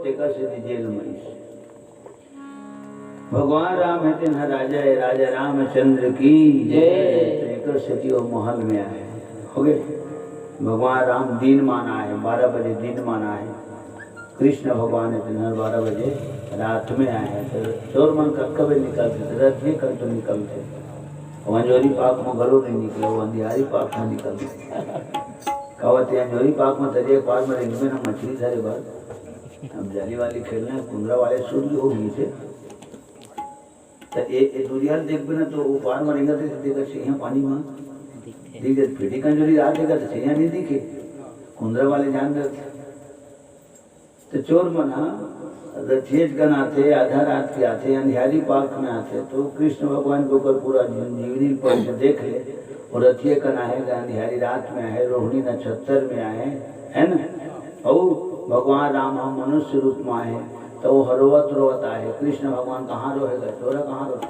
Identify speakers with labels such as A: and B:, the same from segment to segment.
A: तेका से जेल में। भगवान राम है तिन्हा राजा है, राजा रामचंद्र की जय। तो सती वो महल में आए हो गए। भगवान राम दिन माना है, 12 बजे दिन माना है। कृष्ण भगवान है तिन्हा 12 बजे रात में आए हैं। तो चोर मन कब निकलते थे, रात में कल तो निकलते। अंजोरी पाक में घरों नहीं निकले, वो अंधियारी पाक में निकलते। कहते अंजोरी पाक में तरिया पाक में रेंगे में ना मछली सारे बात। हम जाली वाली खेलना है, कुंदरा वाले सूट भी हो गई थे। तो ये दुनिया देख ना तो वो पार मरेंगे तो देखा सिंह पानी में दिखे। फिटी कंजोरी रात देखा तो सिंह नहीं दिखे, कुंदरा वाले जान गए। तो चोर मना रथियज गण आते, आधा रात के आते, अंधियारी पार्क में आते। तो कृष्ण भगवान को ऊपर पूरा जीवनी पर देख ले। और रथिय कन आएगा, अंधियारी रात में आए, रोहिणी नक्षत्र में आए, है ना। और भगवान राम हम मनुष्य रूप में आए, तो वो रोवत रोवत आए। कृष्ण भगवान कहाँ रोएगा, चोरा कहाँ रोए।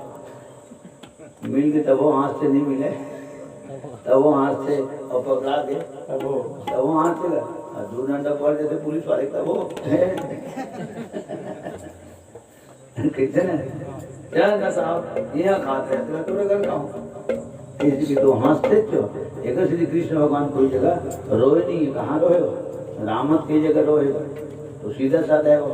A: मिल गए तब वो हाथ से नहीं मिले, तब वो हाथ से और पकड़ा दे तब वो हाथ से दो डंडा पड़ जाते पुलिस वाले तब वो कहते ना क्या ना साहब यहाँ खाते हैं तो घर खाऊं इसलिए तो हंसते चो। एक श्री कृष्ण भगवान कोई जगह रोए नहीं है, कहाँ रोए हो, रामत की जगह रोए तो सीधा साधा है वो।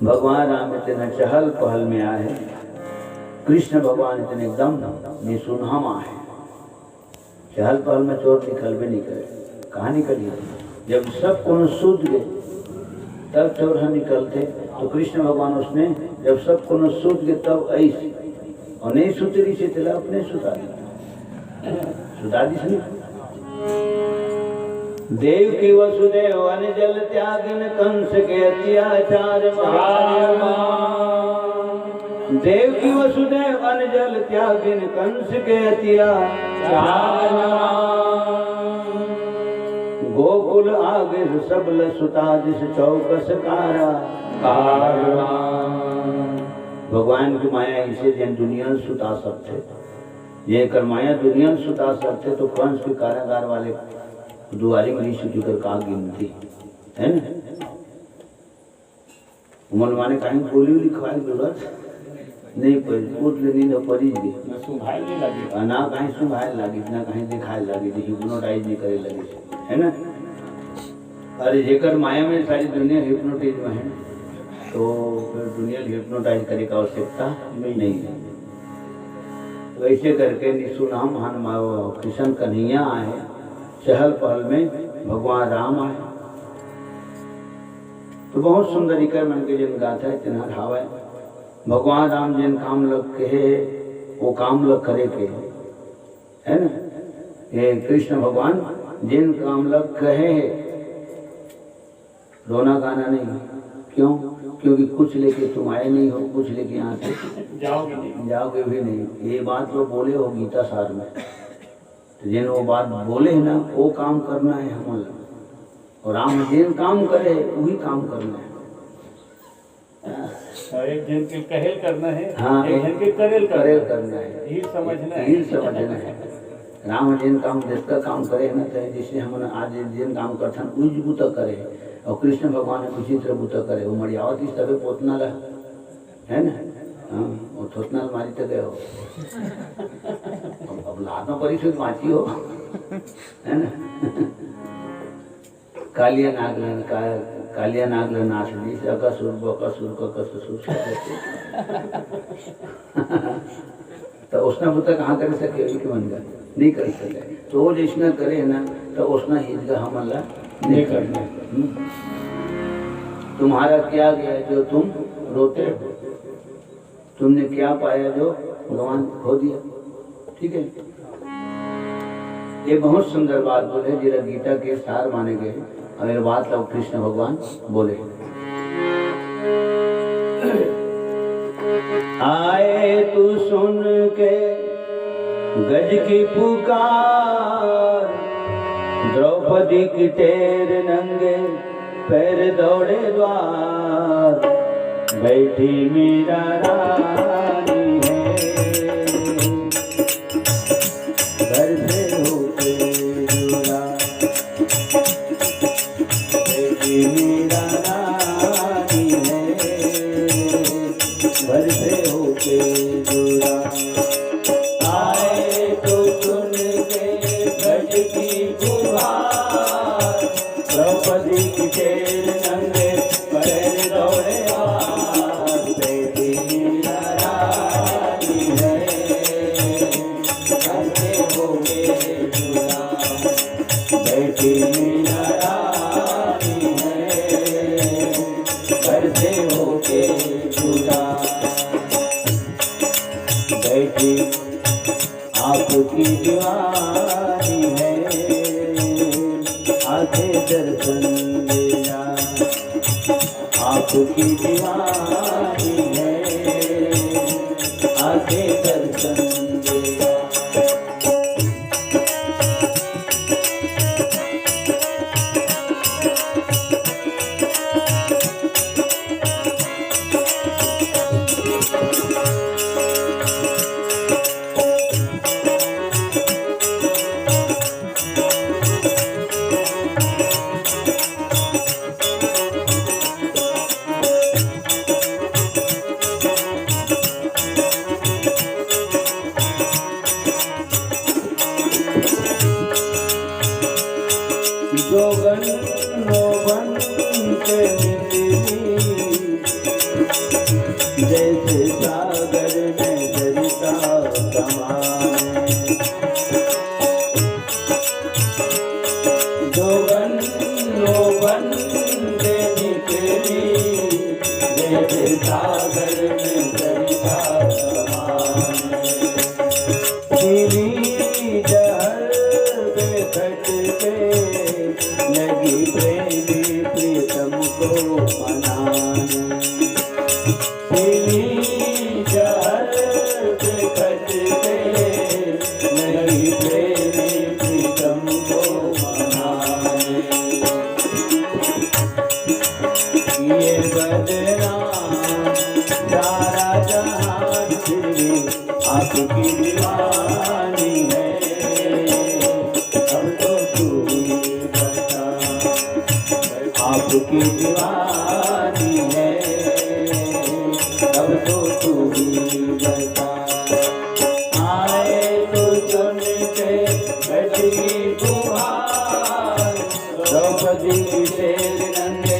A: भगवान राम इतने चहल पहल में आए, कृष्ण भगवान इतने एकदम निसुनहम आए। चहल पहल में चोर निकल भी नहीं करे, कहाँ निकली। जब सब को सूझ गए तब चोर निकलते। तो कृष्ण भगवान उसने जब सब को सूझ गए तब ऐसे और नहीं सुतरी से तिला अपने सुता दी। देव की वसुदेव अनजल त्यागन कंस के अत्याचार। देव की वसुदेव अनजल त्यागन कंस के अत्याचार। गोकुल आगे सबल सुता जिस चौकस कारा। भगवान की माया इसे जन दुनिया सुता सकते, ये कर माया दुनिया सुता सकते। तो कंस के कारागार वाले दुआरी में नहीं कर कहा गिनती है ना। उमर माने कहीं गोली उली खवाई जरूरत नहीं पड़ी, पूछ लेनी न पड़ी जी ना कहीं सुंघाए लगी ना कहीं दिखाए लगी, हिप्नोटाइज नहीं करे लगे, है ना। अरे जेकर माया में सारी दुनिया हिप्नोटाइज में है तो फिर दुनिया हिप्नोटाइज करे का आवश्यकता नहीं है। वैसे करके निसुनाम हनुमान कृष्ण कन्हैया आए, चहल पहल में भगवान राम आए। तो बहुत सुंदर इकर मन के जिन गाथा है तिन्हा ढावा है। भगवान राम जिन काम लग के वो काम लग करे के है ना। ये कृष्ण भगवान जिन काम लग कहे रोना गाना नहीं। क्यों? क्योंकि कुछ लेके तुम आए नहीं हो, कुछ लेके यहाँ से जाओगे भी नहीं। ये बात तो बोले हो गीता सार में। तो जिन वो बात बोले है ना वो काम करना है हम। और राम जिन काम करे वही काम करना है।
B: एक जन के कहेल करना है,
A: हाँ,
B: एक जन के करेल
A: करना है,
B: ये समझना है।
A: राम जिन काम जिसका काम करे ना चाहे जिससे हम आज जिन काम करते हैं उस बुता करे। और कृष्ण भगवान उसी तरह बुता करे। वो मरियावत इस तरह पोतना है ना। हाँ, वो थोतना मारी तो गए हो अब लाना परिषद माची हो, है ना। कालिया नागल नाचली से अकासुर तो उसने बुता कहाँ कर सके कि मन का नहीं कर सके। तो वो जिसने करे ना तो उसने हिजगा हमला नहीं करना। तुम्हारा क्या गया जो तुम रोते हो, तुमने क्या पाया जो भगवान खो दिया। ठीक है, ये बहुत सुंदर बात बोले जिला गीता के सार माने गए। अगर बात अब कृष्ण भगवान बोले आए तू सुन के गज की पुकार। द्रौपदी की तेरे नंगे पैर दौड़े द्वार। बैठी मीरा रानी है घर से होके जुड़ा। मीरा रानी है, घर से होके जुड़ा। आए तो सुन के गज की गुहार, द्रौपदी की शेर नंगे पैर दौड़े आर। बेटी मीरा रानी है, घर से होके जुड़ा। बेटी मीरा रानी है, घर से होके जुड़ा। बेटी आपकी दीवानी है, आके दर्शन देना। आपकी दीवानी है, आके दर्शन देना। जोगन मोबन के मिली, जैसे सागर में दरिता समाए। जोगन मोबन के निकली, जैसे सागर में दरिता समाए। लगी प्रेमी प्रीतम को मनाने। जहर पे खटके लगी प्रेमी प्रीतम को मनाने। ये बदनाम सारा जहां फिर आपकी दीवानी है, अब तो तू आपकी दीवानी है, अब तो तू ही बता। आए तो सुन के गज की गुहार, द्रौपदी की शेर नंगे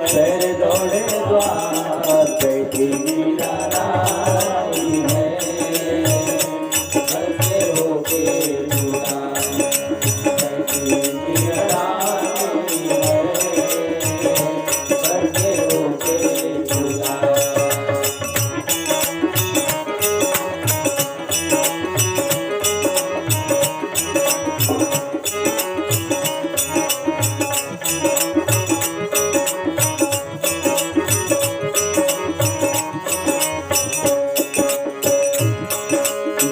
A: पैर दौड़े द्वार। बेटी मीरा रानी है, घर से होके जुड़ा। बेटी मीरा रानी है, घर से होके जुड़ा।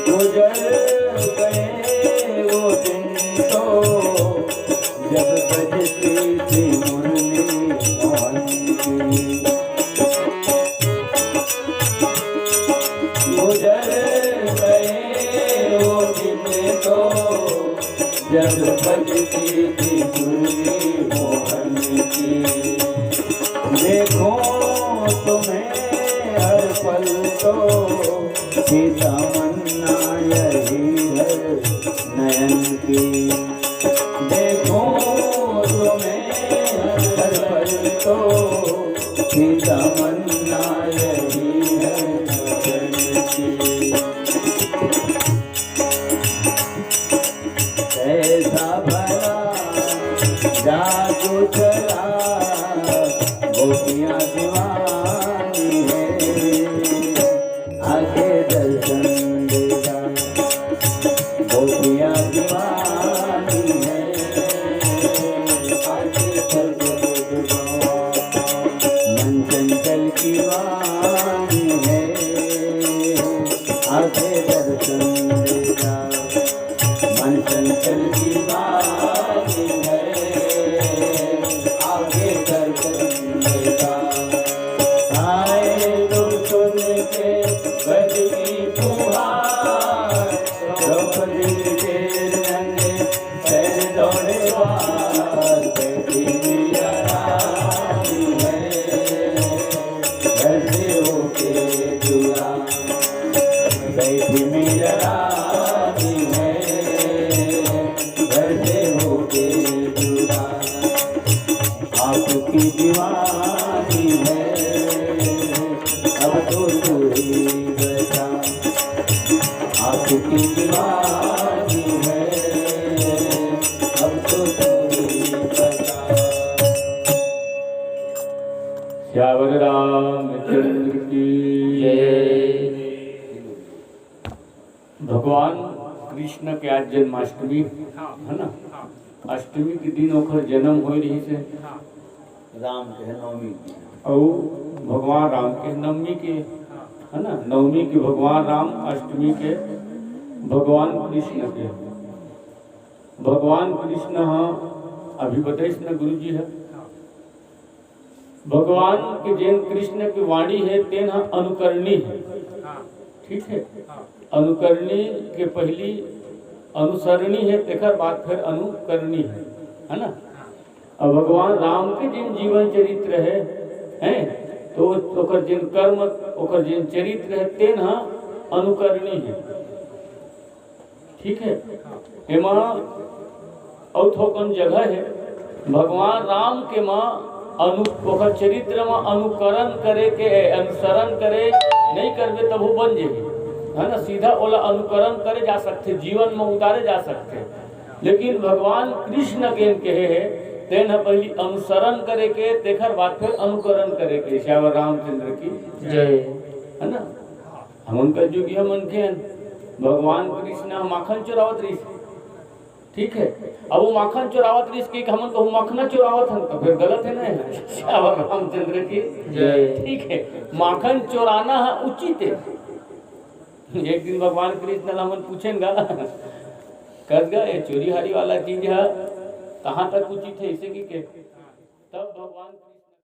A: गुजर गए वो दिन तो जब बजती थी मुरली मोहन की। गुजर गए वो दिन तो जब बजती थी मुरली मोहन की। देखो तुम्हें हर पल तो सीता मन्ना यही है नयन की। देखो तुम्हें हर पल तो सीता मन्ना यही है नयन की। ऐसा भला जादू चला, गोपियाँ दीवानी है, आके दर्शन देगा। गोपियाँ दीवानी है, आके दर्शन देगा। मन चंचल की वाणी है, आके दर्शन देगा। मन चंचल की वाणी है,
B: श्यावर रामचंद्र की जय। भगवान कृष्ण के आज जन्माष्टमी है ना। अष्टमी के दिन ओकर जन्म हो रही से
A: राम के नवमी की।
B: और भगवान राम के नवमी के है ना। नवमी के भगवान राम, अष्टमी के भगवान कृष्ण के। भगवान कृष्ण अभी बताइए न गुरु जी है। भगवान के जैन कृष्ण की वाणी है तेन अनुकरणी है। ठीक है, अनुकरणी के पहली अनुसरणी है, तेकर बाद फिर अनुकरणी है ना। अब भगवान राम के जिन जीवन चरित्र है तो ओकर जिन कर्म, ओकर जिन चरित्र है तेन अनुकरणी है। ठीक है, एमा और थोकन जगह है भगवान राम के माँ ओकर चरित्र में अनुकरण करे के, अनुसरण करे नहीं करबे तब वो बन जाए है ना। सीधा ओला अनुकरण करे जा सकते, जीवन में उतारे जा सकते। लेकिन भगवान कृष्ण के कहे है तेन पहली अनुसरण करे के, तेकर बाद फिर अनुकरण करे के। श्यावर रामचंद्र की जय है ना। हम उनका युग हम उनके भगवान कृष्ण माखन चुरावत रही। ठीक है, अब वो माखन चुरावत रही कि हम तो मखना चुरावत हम तो फिर गलत है ना। श्यावर रामचंद्र की जय। ठीक है, माखन चुराना है उचित है। एक दिन भगवान कृष्ण हमन पूछेंगा कसगा ये चोरी हारी वाला चीज है कहाँ तक उचित है, इसे की के